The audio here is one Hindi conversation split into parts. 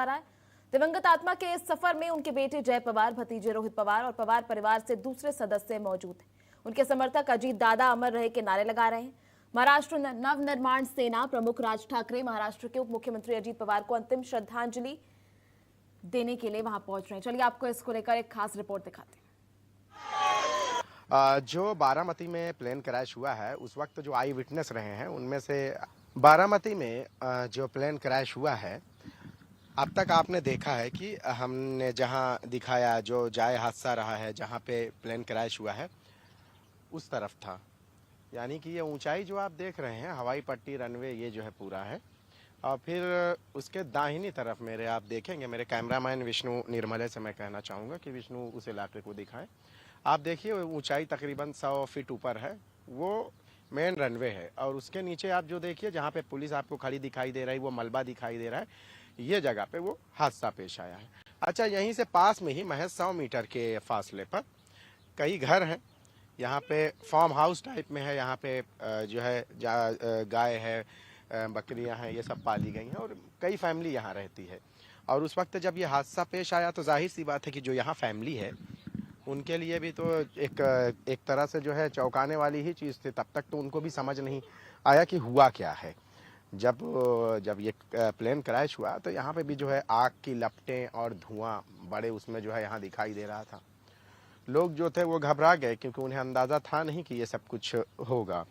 रहा है। दिवंगत आत्मा के इस सफर में उनके बेटे जय पवार, भतीजे रोहित पवार और पवार परिवार से दूसरे सदस्य मौजूद हैं। उनके समर्थक अजीत दादा अमर रहे के नारे लगा रहे हैं। महाराष्ट्र नवनिर्माण सेना प्रमुख राज ठाकरे महाराष्ट्र के उप मुख्यमंत्री अजीत पवार को अंतिम श्रद्धांजलि देने के लिए वहां पहुंच रहे हैं। चलिए आपको इसको लेकर एक खास रिपोर्ट दिखाते हैं। जो बारामती में प्लेन क्रैश हुआ है, उस वक्त जो आई विटनेस रहे हैं उनमें से बारामती में जो प्लेन क्रैश हुआ है, अब तक आपने देखा है कि हमने जहां दिखाया जो जाए हादसा रहा है, जहां पे प्लेन क्रैश हुआ है उस तरफ था। यानी कि ये ऊंचाई जो आप देख रहे हैं, हवाई पट्टी, रनवे, ये जो है पूरा है। और फिर उसके दाहिनी तरफ मेरे आप देखेंगे, मेरे कैमरामैन विष्णु निर्मले से मैं कहना चाहूँगा कि विष्णु उस इलाके को दिखाएं। आप देखिए ऊंचाई तकरीबन 100 फीट ऊपर है, वो मेन रनवे है। और उसके नीचे आप जो देखिए जहाँ पे पुलिस आपको खड़ी दिखाई दे रही है, वो मलबा दिखाई दे रहा है, ये जगह पे वो हादसा पेश आया है। अच्छा, यहीं से पास में ही महज 100 मीटर के फासले पर कई घर हैं। यहाँ पे फार्म हाउस टाइप में है, यहाँ पे जो है गाय है, बकरियां हैं, ये सब पाली गई हैं और कई फैमिली यहाँ रहती है। और उस वक्त जब ये हादसा पेश आया तो जाहिर सी बात है कि जो यहाँ फैमिली है उनके लिए भी तो एक तरह से जो है चौंकाने वाली ही चीज़ थी। तब तक तो उनको भी समझ नहीं आया कि हुआ क्या है। जब ये प्लेन क्रैश हुआ तो यहाँ पे भी जो है आग की लपटें और धुआं बड़े उसमें जो है यहाँ दिखाई दे रहा था। लोग जो थे वो घबरा गए क्योंकि उन्हें अंदाज़ा था नहीं कि ये सब कुछ होगा।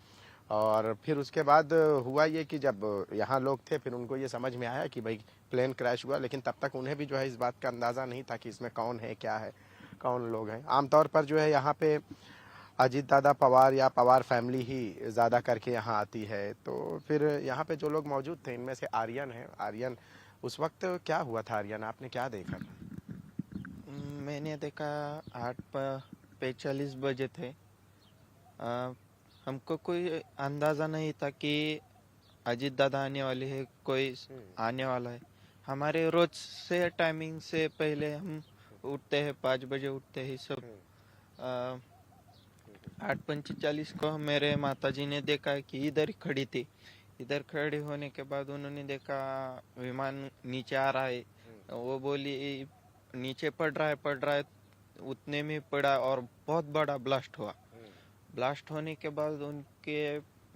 और फिर उसके बाद हुआ ये कि जब यहाँ लोग थे फिर उनको ये समझ में आया कि भाई प्लेन क्रैश हुआ, लेकिन तब तक उन्हें भी जो है इस बात का अंदाज़ा नहीं था कि इसमें कौन है, क्या है, कौन लोग हैं। आमतौर पर जो है यहाँ पे अजीत दादा पवार या पवार फैमिली ही ज़्यादा करके यहाँ आती है। तो फिर यहाँ पे जो लोग मौजूद थे इनमें से आर्यन है। आर्यन, उस वक्त क्या हुआ था आर्यन, आपने क्या देखा? मैंने देखा 8:45 बजे थे। हमको कोई अंदाज़ा नहीं था कि अजीत दादा आने वाले हैं, कोई आने वाला है। हमारे रोज से टाइमिंग से पहले हम उठते हैं, 5 बजे उठते हैं सब। 8:45 को मेरे माताजी ने देखा कि इधर ही खड़ी थी। इधर खड़ी होने के बाद उन्होंने देखा विमान नीचे आ रहा है। वो बोली नीचे पड़ रहा है। उतने में पड़ा और बहुत बड़ा ब्लास्ट हुआ। ब्लास्ट होने के बाद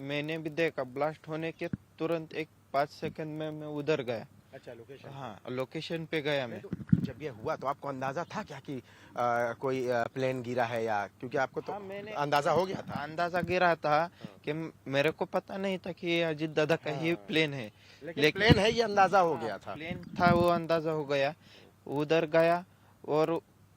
मैंने भी देखा, ब्लास्ट होने के तुरंत 5 सेकंड में मैं उधर गया। अच्छा, लोकेशन? हाँ, लोकेशन पे गया मैं। तो जब ये हुआ तो आपको अंदाजा था क्या कि कोई प्लेन गिरा है, या क्योंकि आपको तो मैंने अंदाजा हो गया था? अंदाजा गिरा था कि मेरे को पता नहीं था कि ये अजीत दादा का ही प्लेन है, लेकिन प्लेन है ये अंदाजा हो गया था। प्लेन था, वो अंदाजा हो गया। उधर गया और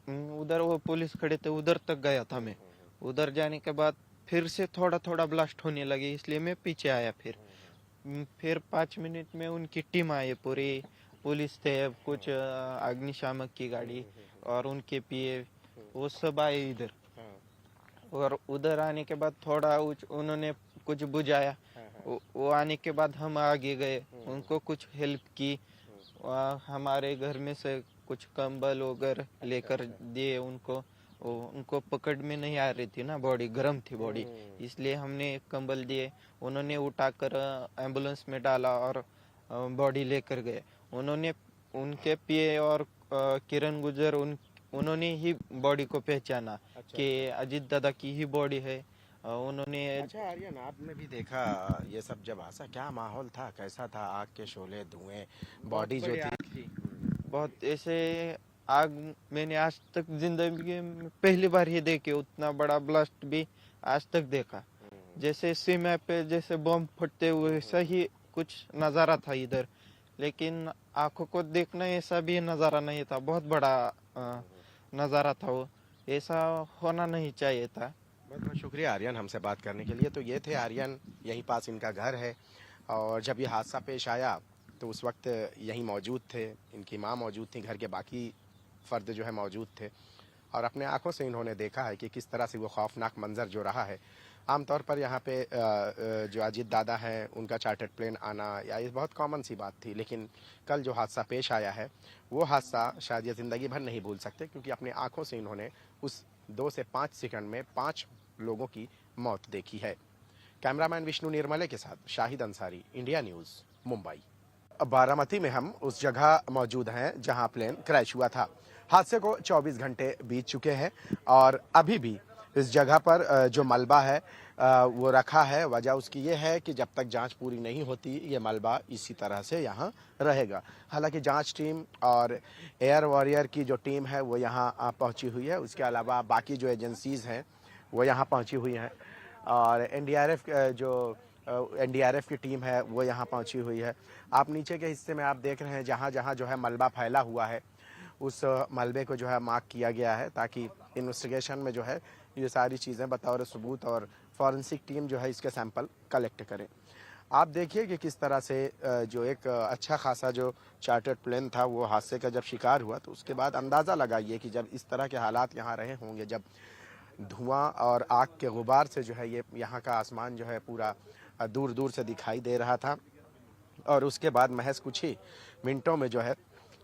उधर वो पुलिस खड़े थे, उधर तक गया था मैं। उधर जाने के बाद फिर से थोड़ा थोड़ा ब्लास्ट होने लगी, इसलिए मैं पीछे आया। फिर 5 मिनट में उनकी टीम आई, पूरी पुलिस थे, कुछ अग्निशामक की गाड़ी और उनके पीए, वो सब आए इधर। और उधर आने के बाद थोड़ा उन्होंने कुछ बुझाया। वो आने के बाद हम आगे गए, उनको कुछ हेल्प की। हमारे घर में से कुछ कंबल वगैरह लेकर दिए उनको। उनको पकड़ में नहीं आ रही थी ना, बॉडी गर्म थी बॉडी, इसलिए हमने कंबल दिए। उन्होंने उठाकर एम्बुलेंस में डाला और बॉडी लेकर गए। उन्होंने उनके पीए और किरण गुजर उन्होंने ही बॉडी को पहचाना कि अजीत दादा की ही बॉडी है। उन्होंने। अच्छा आर्यन, आपने भी देखा ये सब जब हादसा, क्या माहौल था, कैसा था? आग के शोले, धुएं, बॉडी जो थी बहुत ऐसे आग मैंने आज तक जिंदगी में पहली बार ही देखी। उतना बड़ा ब्लास्ट भी आज तक देखा। जैसे सीमा पे जैसे बम फटते हुए सही कुछ नजारा था इधर, लेकिन आंखों को देखना ऐसा भी नजारा नहीं था। बहुत बड़ा नजारा था वो, ऐसा होना नहीं चाहिए था। बहुत बहुत शुक्रिया आर्यन हमसे बात करने के लिए। तो ये थे आर्यन, यहीं पास इनका घर है। और जब ये हादसा पेश आया तो उस वक्त यहीं मौजूद थे, इनकी माँ मौजूद थी, घर के बाकी फ़र्द जो है मौजूद थे। और अपने आंखों से इन्होंने देखा है कि किस तरह से वो खौफनाक मंजर जो रहा है। आमतौर पर यहाँ पे जो अजीत दादा हैं उनका चार्टर्ड प्लेन आना या ये बहुत कॉमन सी बात थी, लेकिन कल जो हादसा पेश आया है वो हादसा शायद ये ज़िंदगी भर नहीं भूल सकते, क्योंकि अपने आंखों से इन्होंने उस 2 से 5 सेकंड में 5 लोगों की मौत देखी है। कैमरामैन विष्णु निर्मले के साथ शाहिद अंसारी, इंडिया न्यूज़, मुंबई। बारामती में हम उस जगह मौजूद हैं जहां प्लेन क्रैश हुआ था। हादसे को 24 घंटे बीत चुके हैं और अभी भी इस जगह पर जो मलबा है वो रखा है। वजह उसकी ये है कि जब तक जांच पूरी नहीं होती ये मलबा इसी तरह से यहाँ रहेगा। हालांकि जांच टीम और एयर वॉरियर की जो टीम है वो यहाँ पहुँची हुई है। उसके अलावा बाकी जो एजेंसीज़ हैं वो यहाँ पहुँची हुई हैं और एनडीआरएफ की टीम है वो यहाँ पहुँची हुई है। आप नीचे के हिस्से में आप देख रहे हैं जहाँ जहाँ जो है मलबा फैला हुआ है उस मलबे को जो है मार्क किया गया है ताकि इन्वेस्टिगेशन में जो है ये सारी चीज़ें बतौर सबूत और फॉरेंसिक टीम जो है इसके सैंपल कलेक्ट करें। आप देखिए कि किस तरह से जो एक अच्छा खासा जो चार्टर्ड प्लेन था वो हादसे का जब शिकार हुआ तो उसके बाद अंदाज़ा लगाइए कि जब इस तरह के हालात यहाँ रहे होंगे, जब धुआं और आग के गुबार से जो है ये यहाँ का आसमान जो है पूरा दूर दूर से दिखाई दे रहा था और उसके बाद महज कुछ ही मिनटों में जो है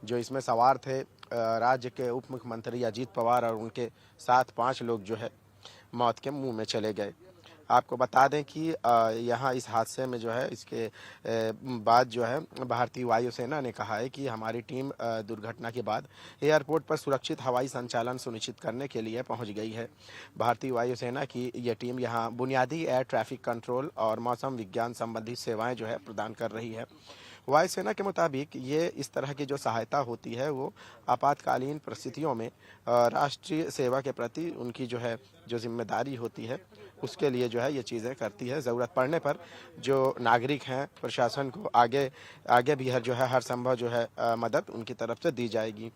जो इसमें सवार थे राज्य के उप मुख्यमंत्री अजीत पवार और उनके साथ 5 लोग जो है मौत के मुंह में चले गए। आपको बता दें कि यहाँ इस हादसे में जो है इसके बाद जो है भारतीय वायुसेना ने कहा है कि हमारी टीम दुर्घटना के बाद एयरपोर्ट पर सुरक्षित हवाई संचालन सुनिश्चित करने के लिए पहुंच गई है। भारतीय वायुसेना की यह टीम यहाँ बुनियादी एयर ट्रैफिक कंट्रोल और मौसम विज्ञान संबंधी सेवाएं जो है प्रदान कर रही है। वायुसेना के मुताबिक ये इस तरह की जो सहायता होती है वो आपातकालीन परिस्थितियों में राष्ट्रीय सेवा के प्रति उनकी जो है जो जिम्मेदारी होती है उसके लिए जो है ये चीज़ें करती है। ज़रूरत पड़ने पर जो नागरिक हैं प्रशासन को आगे भी जो है हर संभव जो है मदद उनकी तरफ से दी जाएगी।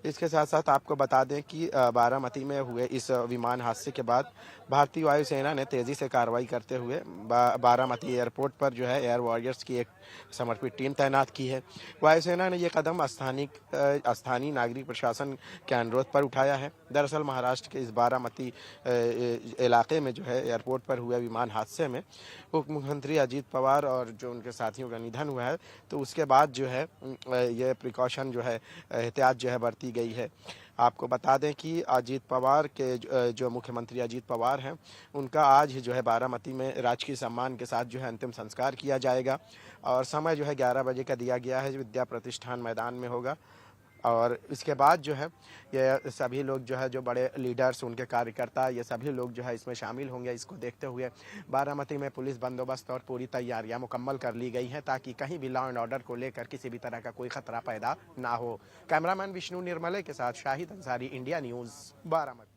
इसके साथ साथ आपको बता दें कि बारामती में हुए इस विमान हादसे के बाद भारतीय वायुसेना ने तेज़ी से कार्रवाई करते हुए बारामती एयरपोर्ट पर जो है एयर वॉरियर्स की एक समर्पित टीम तैनात की है। वायुसेना ने यह कदम स्थानीय नागरिक प्रशासन के अनुरोध पर उठाया है। दरअसल महाराष्ट्र के इस बारामती इलाके में जो है एयरपोर्ट पर हुए विमान हादसे में उप मुख्यमंत्री अजीत पवार और जो उनके साथियों का निधन हुआ है तो उसके बाद जो है ये प्रिकॉशन जो है एहतियात जो है बरती गई है। आपको बता दें कि अजीत पवार के जो मुख्यमंत्री अजीत पवार हैं उनका आज ही जो है बारामती में राजकीय सम्मान के साथ जो है अंतिम संस्कार किया जाएगा और समय जो है 11 बजे का दिया गया है, जो विद्या प्रतिष्ठान मैदान में होगा। और इसके बाद जो है ये सभी लोग जो है जो बड़े लीडर्स उनके कार्यकर्ता ये सभी लोग जो है इसमें शामिल होंगे। इसको देखते हुए बारामती में पुलिस बंदोबस्त और पूरी तैयारियां मुकम्मल कर ली गई हैं ताकि कहीं भी लॉ एंड ऑर्डर को लेकर किसी भी तरह का कोई खतरा पैदा ना हो। कैमरामैन विष्णु निर्मले के साथ शाहिद अंसारी, इंडिया न्यूज़, बारामती।